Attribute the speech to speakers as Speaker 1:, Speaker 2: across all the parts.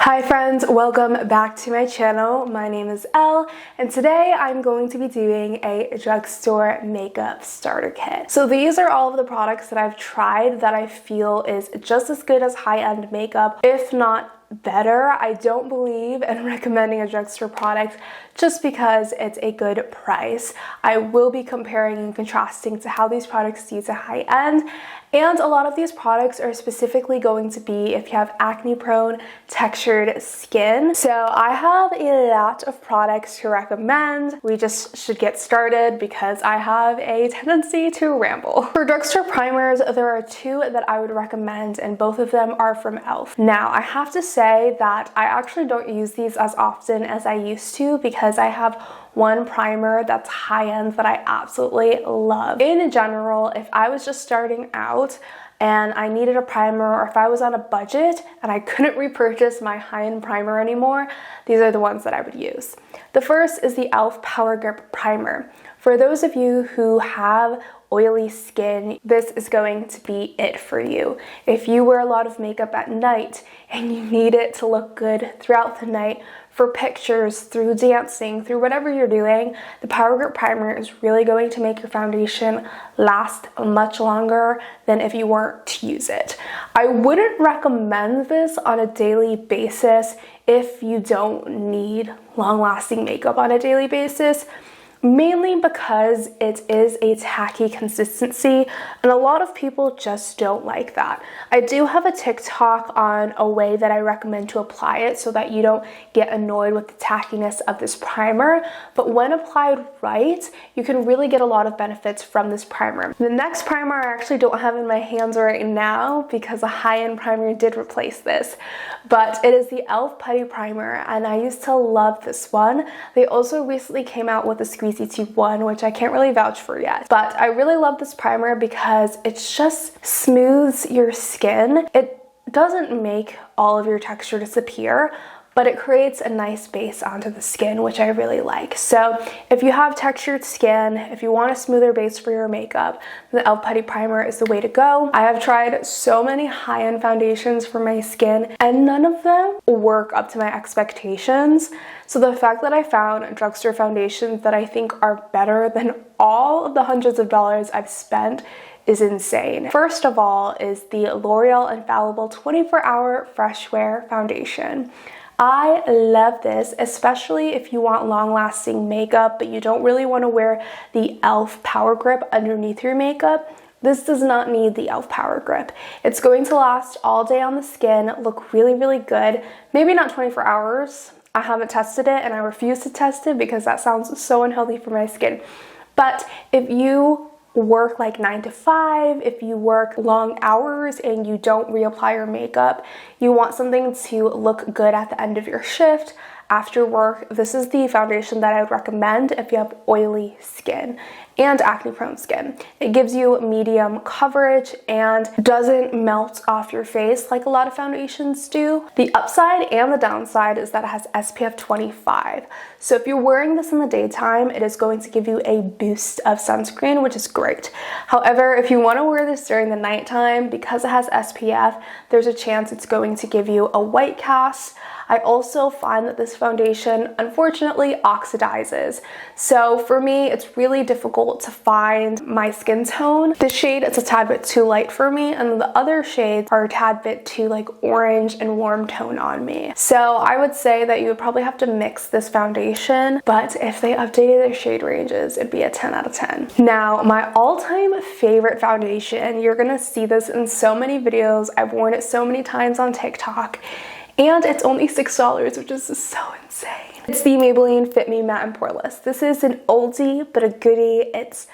Speaker 1: Hi friends, welcome back to my channel. My name is Elle, and today I'm going to be doing a drugstore makeup starter kit. So these are all of the products that I've tried that I feel is just as good as high-end makeup, if not better. I don't believe in recommending a drugstore product just because it's a good price. I will be comparing and contrasting to how these products do to high-end, and a lot of these products are specifically going to be if you have acne prone, textured skin. So I have a lot of products to recommend. We just should get started because I have a tendency to ramble. For drugstore primers, there are two that I would recommend, and both of them are from e.l.f. Now, I have to say that I actually don't use these as often as I used to because I have one primer that's high-end that I absolutely love. In general, if I was just starting out and I needed a primer, or if I was on a budget and I couldn't repurchase my high-end primer anymore, these are the ones that I would use. The first is the e.l.f. Power Grip Primer. For those of you who have oily skin, this is going to be it for you. If you wear a lot of makeup at night and you need it to look good throughout the night, for pictures, through dancing, through whatever you're doing, the Power Grip Primer is really going to make your foundation last much longer than if you weren't to use it. I wouldn't recommend this on a daily basis if you don't need long-lasting makeup on a daily basis, mainly because it is a tacky consistency and a lot of people just don't like that. I do have a TikTok on a way that I recommend to apply it so that you don't get annoyed with the tackiness of this primer, but when applied right, you can really get a lot of benefits from this primer. The next primer I actually don't have in my hands right now because a high-end primer did replace this, but it is the e.l.f. Putty Primer, and I used to love this one. They also recently came out with a Squeezy Tube one, which I can't really vouch for yet, but I really love this primer because it just smooths your skin. It doesn't make all of your texture disappear, but it creates a nice base onto the skin, which I really like. So if you have textured skin, if you want a smoother base for your makeup, the e.l.f. Putty Primer is the way to go. I have tried so many high-end foundations for my skin, and none of them work up to my expectations. So the fact that I found drugstore foundations that I think are better than all of the hundreds of dollars I've spent is insane. First of all is the L'Oreal Infallible 24-Hour Fresh Wear Foundation. I love this, especially if you want long-lasting makeup, but you don't really want to wear the e.l.f. Power Grip underneath your makeup. This does not need the e.l.f. Power Grip. It's going to last all day on the skin, look really, really good. Maybe not 24 hours. I haven't tested it and I refuse to test it because that sounds so unhealthy for my skin. But if you work like 9 to 5, if you work long hours and you don't reapply your makeup, you want something to look good at the end of your shift, after work, this is the foundation that I would recommend if you have oily skin and acne prone skin. It gives you medium coverage and doesn't melt off your face like a lot of foundations do. The upside and the downside is that it has SPF 25. So if you're wearing this in the daytime, it is going to give you a boost of sunscreen, which is great. However, if you want to wear this during the nighttime, because it has SPF, there's a chance it's going to give you a white cast. I also find that this foundation unfortunately oxidizes. So for me, it's really difficult to find my skin tone. This shade is a tad bit too light for me, and the other shades are a tad bit too like orange and warm tone on me. So I would say that you would probably have to mix this foundation, but if they updated their shade ranges, it'd be a 10 out of 10. Now, my all-time favorite foundation, you're gonna see this in so many videos. I've worn it so many times on TikTok, and it's only $6, which is so insane. It's the Maybelline Fit Me Matte and Poreless. This is an oldie but a goodie. It's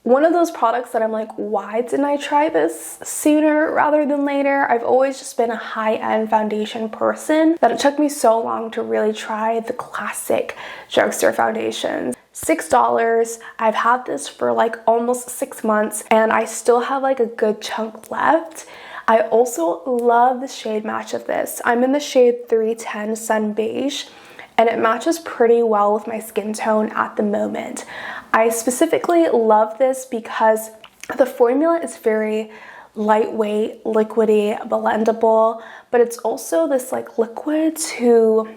Speaker 1: one of those products that I'm like, why didn't I try this sooner rather than later? I've always just been a high-end foundation person that it took me so long to really try the classic drugstore foundations. $6. I've had this for like almost 6 months and I still have like a good chunk left. I also love the shade match of this. I'm in the shade 310 Sun Beige, and it matches pretty well with my skin tone at the moment. I specifically love this because the formula is very lightweight, liquidy, blendable, but it's also this like liquid to,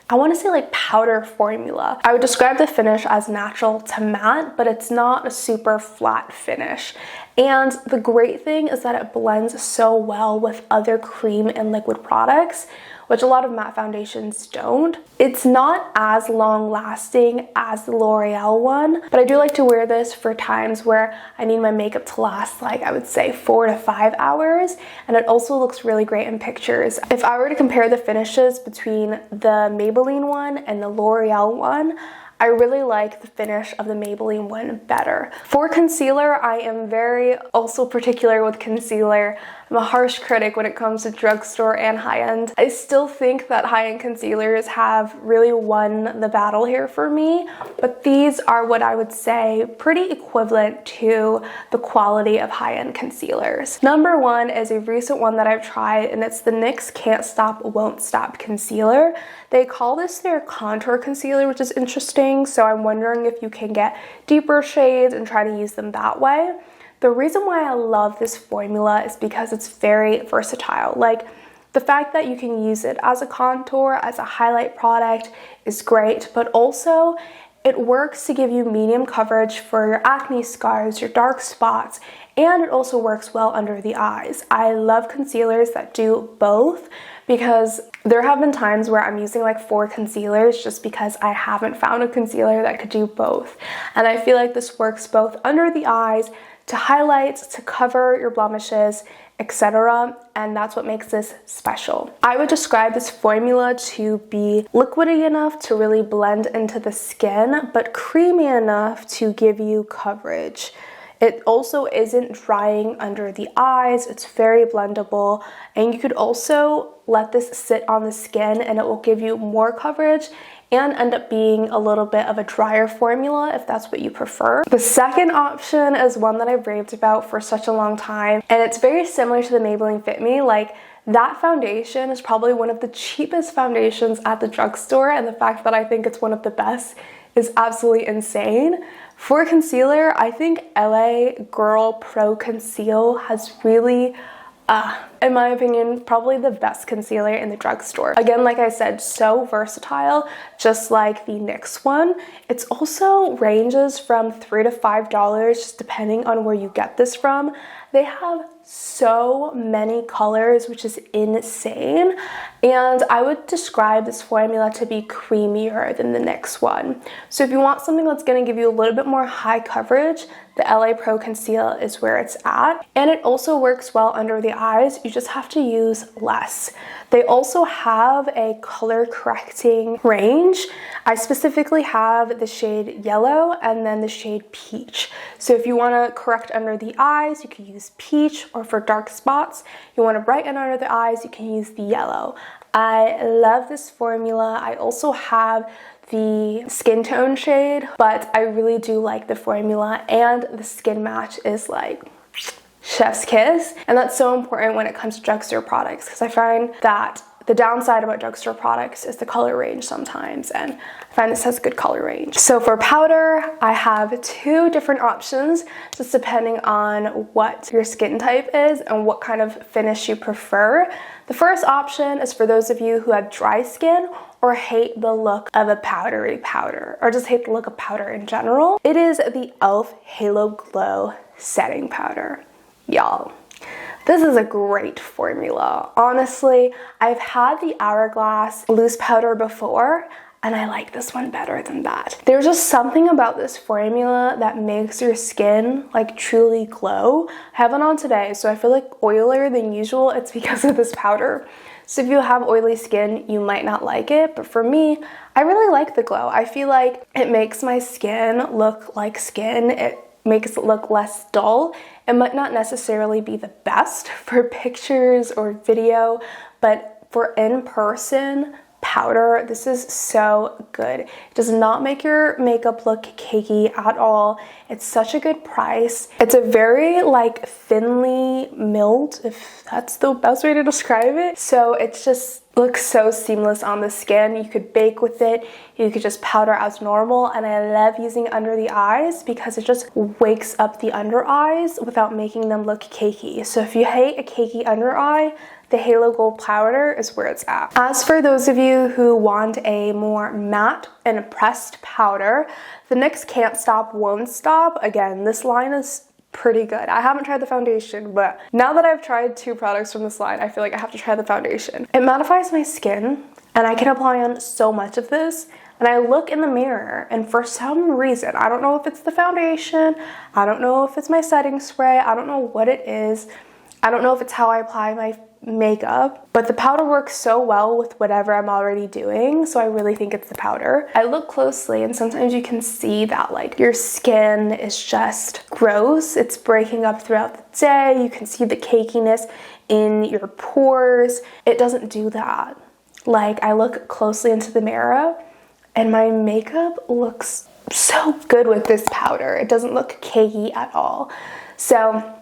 Speaker 1: I want to say like powder formula. I would describe the finish as natural to matte, but it's not a super flat finish. And the great thing is that it blends so well with other cream and liquid products, which a lot of matte foundations don't. It's not as long lasting as the L'Oreal one, but I do like to wear this for times where I need my makeup to last like, I would say 4 to 5 hours, and it also looks really great in pictures. If I were to compare the finishes between the Maybelline one and the L'Oreal one, I really like the finish of the Maybelline one better. For concealer, I am very also particular with concealer. I'm a harsh critic when it comes to drugstore and high-end. I still think that high-end concealers have really won the battle here for me, but these are what I would say pretty equivalent to the quality of high-end concealers. Number one is a recent one that I've tried, and it's the NYX Can't Stop Won't Stop Concealer. They call this their contour concealer, which is interesting, so I'm wondering if you can get deeper shades and try to use them that way. The reason why I love this formula is because it's very versatile. Like, the fact that you can use it as a contour, as a highlight product is great, but also it works to give you medium coverage for your acne scars, your dark spots, and it also works well under the eyes. I love concealers that do both, because there have been times where I'm using like 4 concealers just because I haven't found a concealer that could do both. And I feel like this works both under the eyes, to highlight, to cover your blemishes, etc. And that's what makes this special. I would describe this formula to be liquidy enough to really blend into the skin, but creamy enough to give you coverage. It also isn't drying under the eyes. It's very blendable, and you could also let this sit on the skin and it will give you more coverage and end up being a little bit of a drier formula if that's what you prefer. The second option is one that I've raved about for such a long time, and it's very similar to the Maybelline Fit Me. Like, that foundation is probably one of the cheapest foundations at the drugstore, and the fact that I think it's one of the best is absolutely insane. For concealer, I think LA Girl Pro Conceal has really, in my opinion, probably the best concealer in the drugstore. Again, like I said, so versatile, just like the NYX one. It's also ranges from $3 to $5, just depending on where you get this from. They have so many colors, which is insane. And I would describe this formula to be creamier than the NYX one. So if you want something that's going to give you a little bit more high coverage, the LA Pro Conceal is where it's at. And it also works well under the eyes. You just have to use less. They also have a color correcting range. I specifically have the shade Yellow and then the shade Peach. So if you want to correct under the eyes, you can use Peach, or for dark spots, you want to brighten under the eyes, you can use the Yellow. I love this formula. I also have the skin tone shade, but I really do like the formula, and the skin match is like chef's kiss. And that's so important when it comes to drugstore products, because I find that the downside about drugstore products is the color range sometimes, and I find this has good color range. So for powder, I have 2 different options, just depending on what your skin type is and what kind of finish you prefer. The first option is for those of you who have dry skin or hate the look of a powdery powder, or just hate the look of powder in general. It is the e.l.f. Halo Glow Setting Powder. Y'all, this is a great formula. Honestly, I've had the Hourglass loose powder before, and I like this one better than that. There's just something about this formula that makes your skin like truly glow. I have it on today, so I feel like oilier than usual. It's because of this powder. So if you have oily skin, you might not like it, but for me, I really like the glow. I feel like it makes my skin look like skin. It makes it look less dull. It might not necessarily be the best for pictures or video, but for in-person powder, this is so good. It does not make your makeup look cakey at all. It's such a good price. It's a very like thinly milled, if that's the best way to describe it. So it's just looks so seamless on the skin. You could bake with it, you could just powder as normal, and I love using it under the eyes because it just wakes up the under eyes without making them look cakey. So if you hate a cakey under eye, the Halo Gold powder is where it's at. As for those of you who want a more matte and pressed powder, the NYX Can't Stop Won't Stop, again, this line is pretty good. I haven't tried the foundation, but now that I've tried 2 products from this line, I feel like I have to try the foundation. It mattifies my skin, and I can apply on so much of this, and I look in the mirror, and for some reason, I don't know if it's the foundation, I don't know if it's my setting spray, I don't know what it is, I don't know if it's how I apply my makeup, but the powder works so well with whatever I'm already doing, so I really think it's the powder. I look closely and sometimes you can see that like your skin is just gross. It's breaking up throughout the day. You can see the cakiness in your pores. It doesn't do that. Like, I look closely into the mirror and my makeup looks so good with this powder. It doesn't look cakey at all. So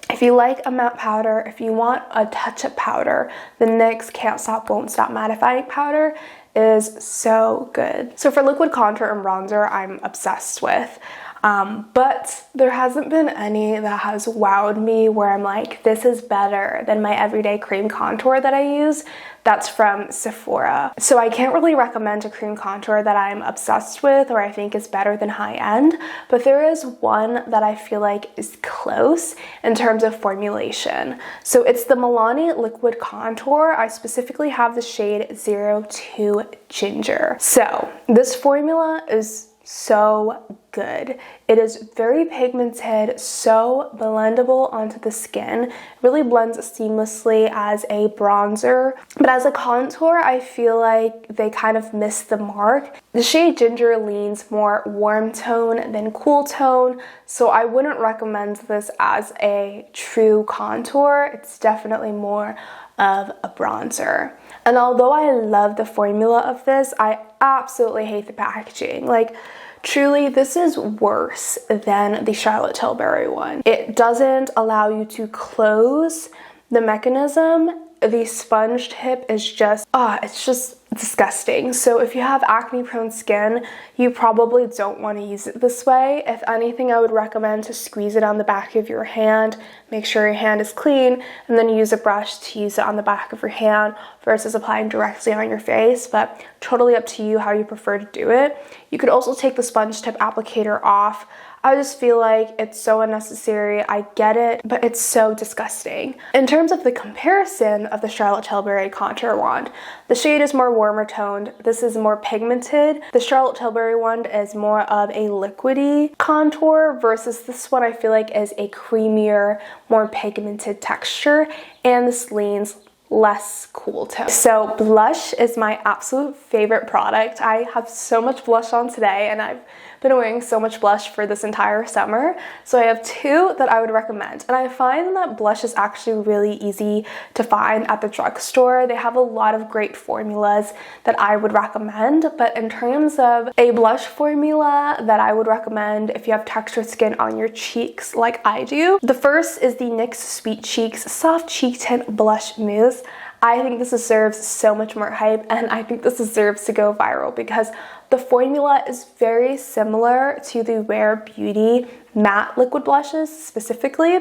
Speaker 1: if you like a matte powder, if you want a touch-up powder, the NYX Can't Stop Won't Stop Mattifying Powder is so good. So for liquid contour and bronzer, I'm obsessed with. But there hasn't been any that has wowed me where I'm like, this is better than my everyday cream contour that I use. That's from Sephora. So I can't really recommend a cream contour that I'm obsessed with or I think is better than high end, but there is one that I feel like is close in terms of formulation. So it's the Milani Liquid Contour. I specifically have the shade 02 Ginger. So this formula is so good. It is very pigmented, so blendable onto the skin, really blends seamlessly as a bronzer, but as a contour I feel like they kind of missed the mark. The shade Ginger leans more warm tone than cool tone, so I wouldn't recommend this as a true contour. It's definitely more of a bronzer. And although I love the formula of this, I absolutely hate the packaging. Like, truly, this is worse than the Charlotte Tilbury one. It doesn't allow you to close the mechanism. The sponge tip is just, it's just disgusting. So if you have acne prone skin, you probably don't want to use it this way. If anything, I would recommend to squeeze it on the back of your hand, make sure your hand is clean, and then use a brush to use it on the back of your hand versus applying directly on your face, but totally up to you how you prefer to do it. You could also take the sponge tip applicator off. I just feel like it's so unnecessary. I get it, but it's so disgusting. In terms of the comparison of the Charlotte Tilbury contour wand, the shade is more warmer toned. This is more pigmented. The Charlotte Tilbury wand is more of a liquidy contour versus this one I feel like is a creamier, more pigmented texture, and this leans less cool tone. So blush is my absolute favorite product. I have so much blush on today and I've been wearing so much blush for this entire summer. So I have 2 that I would recommend. And I find that blush is actually really easy to find at the drugstore. They have a lot of great formulas that I would recommend. But in terms of a blush formula that I would recommend if you have textured skin on your cheeks like I do, the first is the NYX Sweet Cheeks Soft Cheek Tint Blush Mousse. I think this deserves so much more hype, and I think this deserves to go viral because the formula is very similar to the Rare Beauty matte liquid blushes specifically,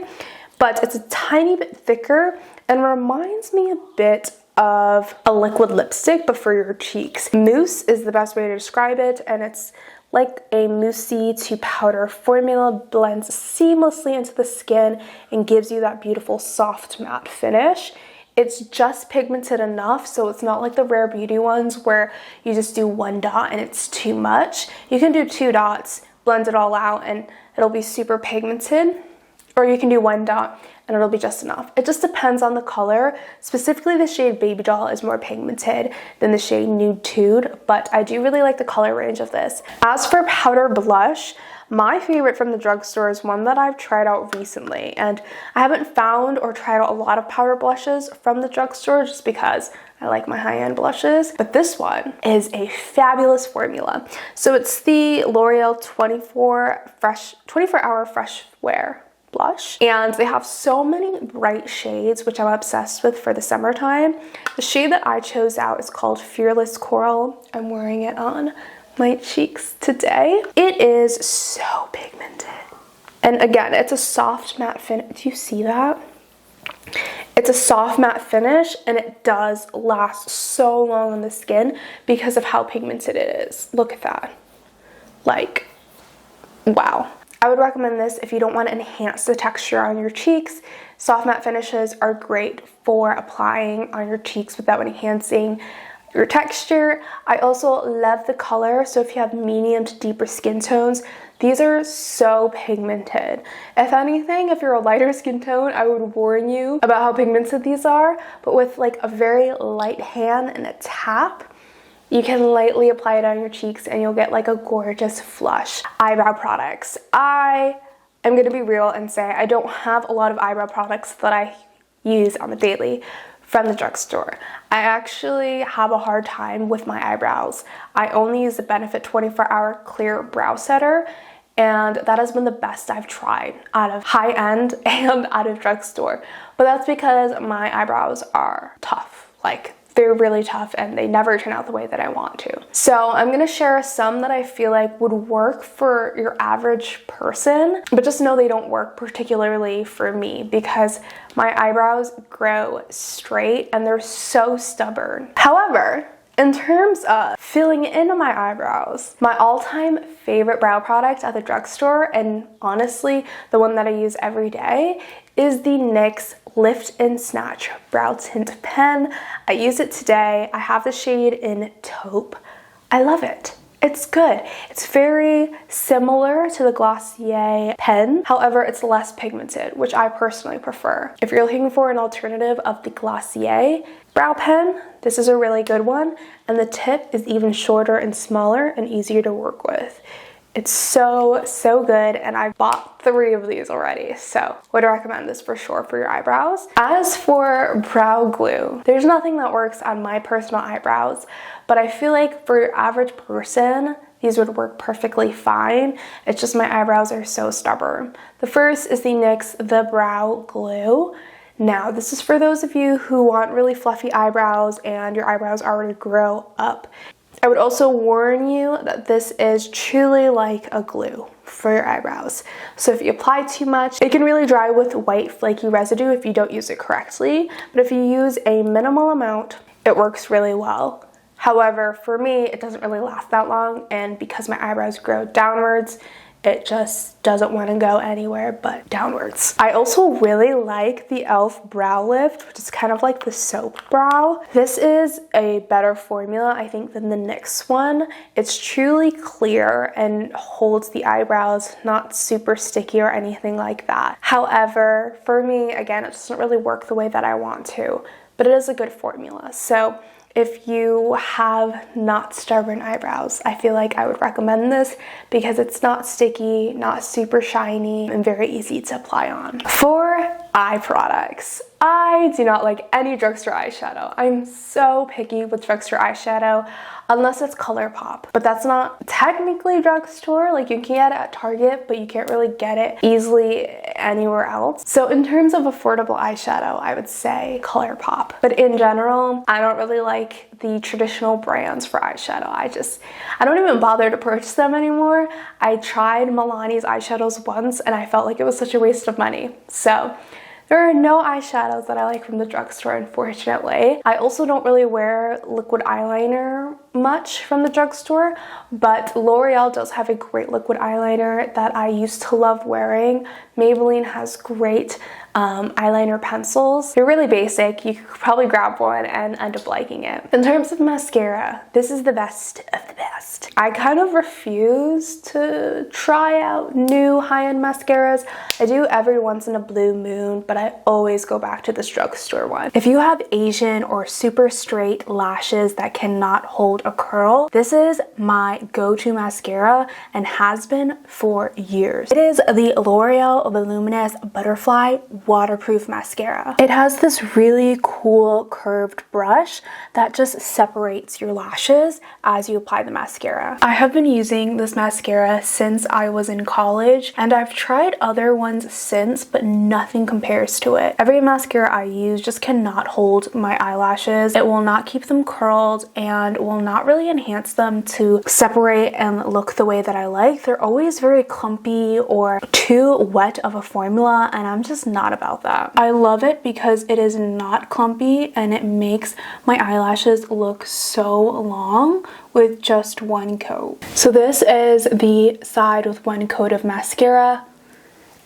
Speaker 1: but it's a tiny bit thicker and reminds me a bit of a liquid lipstick, but for your cheeks. Mousse is the best way to describe it, and it's like a moussey to powder formula, blends seamlessly into the skin and gives you that beautiful soft matte finish. It's just pigmented enough, so it's not like the Rare Beauty ones where you just do 1 dot and it's too much. You can do 2 dots, blend it all out, and it'll be super pigmented. Or you can do 1 dot and it'll be just enough. It just depends on the color. Specifically, the shade Baby Doll is more pigmented than the shade Nude, but I do really like the color range of this. As for powder blush, my favorite from the drugstore is one that I've tried out recently, and I haven't found or tried out a lot of powder blushes from the drugstore just because I like my high-end blushes, but this one is a fabulous formula. So it's the L'Oreal 24 Hour Fresh Wear blush. And they have so many bright shades, which I'm obsessed with for the summertime. The shade that I chose out is called Fearless Coral. I'm wearing it on my cheeks today. It is so pigmented. And again, it's a soft matte finish. Do you see that? It's a soft matte finish, and it does last so long on the skin because of how pigmented it is. Look at that. Like, wow. I would recommend this if you don't want to enhance the texture on your cheeks. Soft matte finishes are great for applying on your cheeks without enhancing your texture. I also love the color, so if you have medium to deeper skin tones, these are so pigmented. If anything, if you're a lighter skin tone, I would warn you about how pigmented these are, but with like a very light hand and a tap, you can lightly apply it on your cheeks and you'll get like a gorgeous flush. Eyebrow products. I am gonna be real and say I don't have a lot of eyebrow products that I use on the daily from the drugstore. I actually have a hard time with my eyebrows. I only use the Benefit 24-Hour Clear Brow Setter, and that has been the best I've tried out of high-end and out of drugstore. But that's because my eyebrows are tough. Like, they're really tough and they never turn out the way that I want to. So I'm gonna share some that I feel like would work for your average person, but just know they don't work particularly for me because my eyebrows grow straight and they're so stubborn. However, in terms of filling in my eyebrows, my all-time favorite brow product at the drugstore, and honestly the one that I use every day, is the NYX Lift and Snatch Brow Tint Pen. I use it today. I have the shade in Taupe. I love it. It's good. It's very similar to the Glossier pen. However, it's less pigmented, which I personally prefer. If you're looking for an alternative of the Glossier brow pen, this is a really good one. And the tip is even shorter and smaller and easier to work with. It's so good, and I bought 3 of these already, so would recommend this for sure for your eyebrows. As for brow glue, there's nothing that works on my personal eyebrows, but I feel like for your average person, these would work perfectly fine. It's just my eyebrows are so stubborn. The first is the NYX The Brow Glue. Now, this is for those of you who want really fluffy eyebrows and your eyebrows already grow up. I would also warn you that this is truly like a glue for your eyebrows. So if you apply too much, it can really dry with white flaky residue if you don't use it correctly. But if you use a minimal amount, it works really well. However, for me, it doesn't really last that long, and because my eyebrows grow downwards, it just doesn't want to go anywhere but downwards. I also really like the e.l.f. Brow Lift, which is kind of like the soap brow. This is a better formula, I think, than the NYX one. It's truly clear and holds the eyebrows, not super sticky or anything like that. However, for me, again, it doesn't really work the way that I want to, but it is a good formula. So if you have not stubborn eyebrows, I feel like I would recommend this because it's not sticky, not super shiny, and very easy to apply on. For eye products, I do not like any drugstore eyeshadow. I'm so picky with drugstore eyeshadow unless it's ColourPop, but that's not technically drugstore. Like, you can get it at Target, but you can't really get it easily anywhere else. So in terms of affordable eyeshadow, I would say ColourPop. But in general, I don't really like the traditional brands for eyeshadow. I don't even bother to purchase them anymore. I tried Milani's eyeshadows once and I felt like it was such a waste of money. So there are no eyeshadows that I like from the drugstore, unfortunately. I also don't really wear liquid eyeliner much from the drugstore, but L'Oreal does have a great liquid eyeliner that I used to love wearing. Maybelline has great eyeliner pencils. They're really basic. You could probably grab one and end up liking it. In terms of mascara, this is the best of the best. I kind of refuse to try out new high-end mascaras. I do every once in a blue moon, but I always go back to this drugstore one. If you have Asian or super straight lashes that cannot hold a curl, this is my go-to mascara and has been for years. It is the L'Oreal Voluminous Butterfly Waterproof Mascara. It has this really cool curved brush that just separates your lashes as you apply the mascara. I have been using this mascara since I was in college, and I've tried other ones since, but nothing compares to it. Every mascara I use just cannot hold my eyelashes. It will not keep them curled and will not really enhance them to separate and look the way that I like. They're always very clumpy or too wet of a formula, and I'm just not about that. I love it because it is not clumpy and it makes my eyelashes look so long with just one coat. So this is the side with one coat of mascara,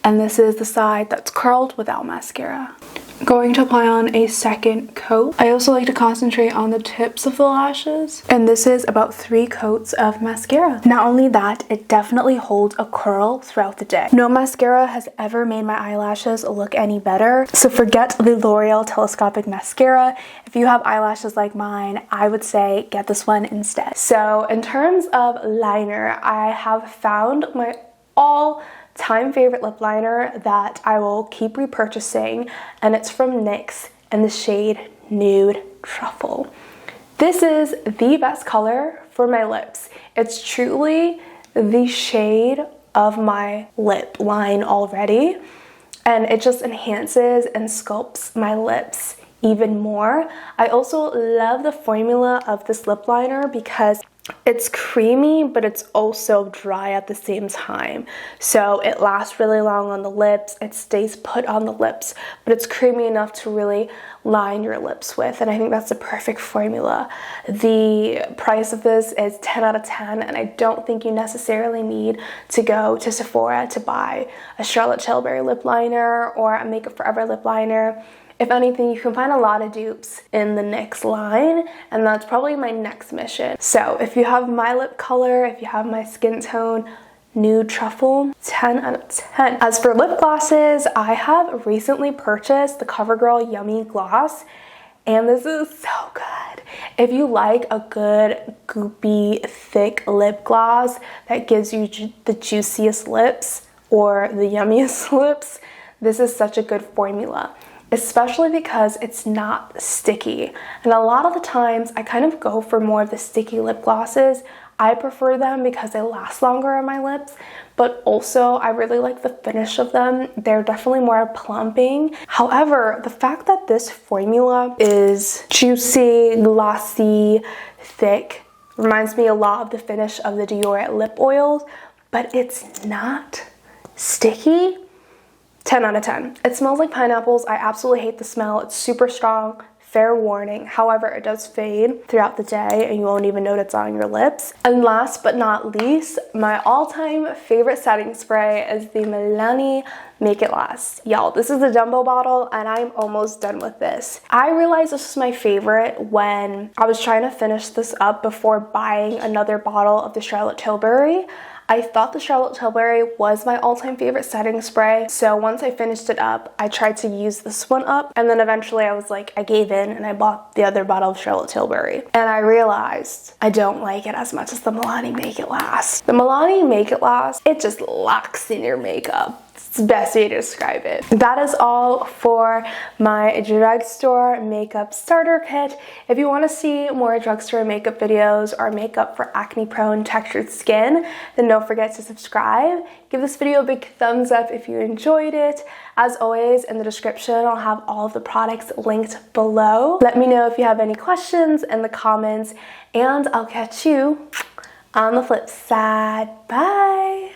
Speaker 1: and this is the side that's curled without mascara. I'm going to apply on a second coat. I also like to concentrate on the tips of the lashes, and this is about 3 coats of mascara. Not only that, it definitely holds a curl throughout the day. No mascara has ever made my eyelashes look any better, so forget the L'Oreal Telescopic Mascara. If you have eyelashes like mine, I would say get this one instead. So in terms of liner, I have found my all-time favorite lip liner that I will keep repurchasing, and it's from NYX in the shade Nude Truffle. This is the best color for my lips. It's truly the shade of my lip line already, and it just enhances and sculpts my lips even more. I also love the formula of this lip liner because it's creamy, but it's also dry at the same time. So it lasts really long on the lips, it stays put on the lips, but it's creamy enough to really line your lips with, and I think that's the perfect formula. The price of this is 10 out of 10, and I don't think you necessarily need to go to Sephora to buy a Charlotte Tilbury lip liner or a Makeup Forever lip liner. If anything, you can find a lot of dupes in the NYX line, and that's probably my next mission. So if you have my lip color, if you have my skin tone, Nude Truffle, 10 out of 10. As for lip glosses, I have recently purchased the CoverGirl Yummy Gloss, and this is so good. If you like a good, goopy, thick lip gloss that gives you the juiciest lips or the yummiest lips, this is such a good formula, especially because it's not sticky. And a lot of the times I kind of go for more of the sticky lip glosses. I prefer them because they last longer on my lips, but also I really like the finish of them. They're definitely more plumping. However, the fact that this formula is juicy, glossy, thick, reminds me a lot of the finish of the Dior lip oils, but it's not sticky. 10 out of 10. It smells like pineapples. I absolutely hate the smell. It's super strong. Fair warning. However, it does fade throughout the day and you won't even know it's on your lips. And last but not least, my all-time favorite setting spray is the Milani Make It Last. Y'all, this is the Dumbo bottle and I'm almost done with this. I realized this was my favorite when I was trying to finish this up before buying another bottle of the Charlotte Tilbury. I thought the Charlotte Tilbury was my all-time favorite setting spray, so once I finished it up, I tried to use this one up, and then eventually I was like, I gave in and I bought the other bottle of Charlotte Tilbury. And I realized I don't like it as much as the Milani Make It Last. The Milani Make It Last, it just locks in your makeup. It's the best way to describe it. That is all for my Drugstore Makeup Starter Kit. If you want to see more drugstore makeup videos or makeup for acne-prone textured skin, then don't forget to subscribe. Give this video a big thumbs up if you enjoyed it. As always, in the description, I'll have all of the products linked below. Let me know if you have any questions in the comments, and I'll catch you on the flip side. Bye!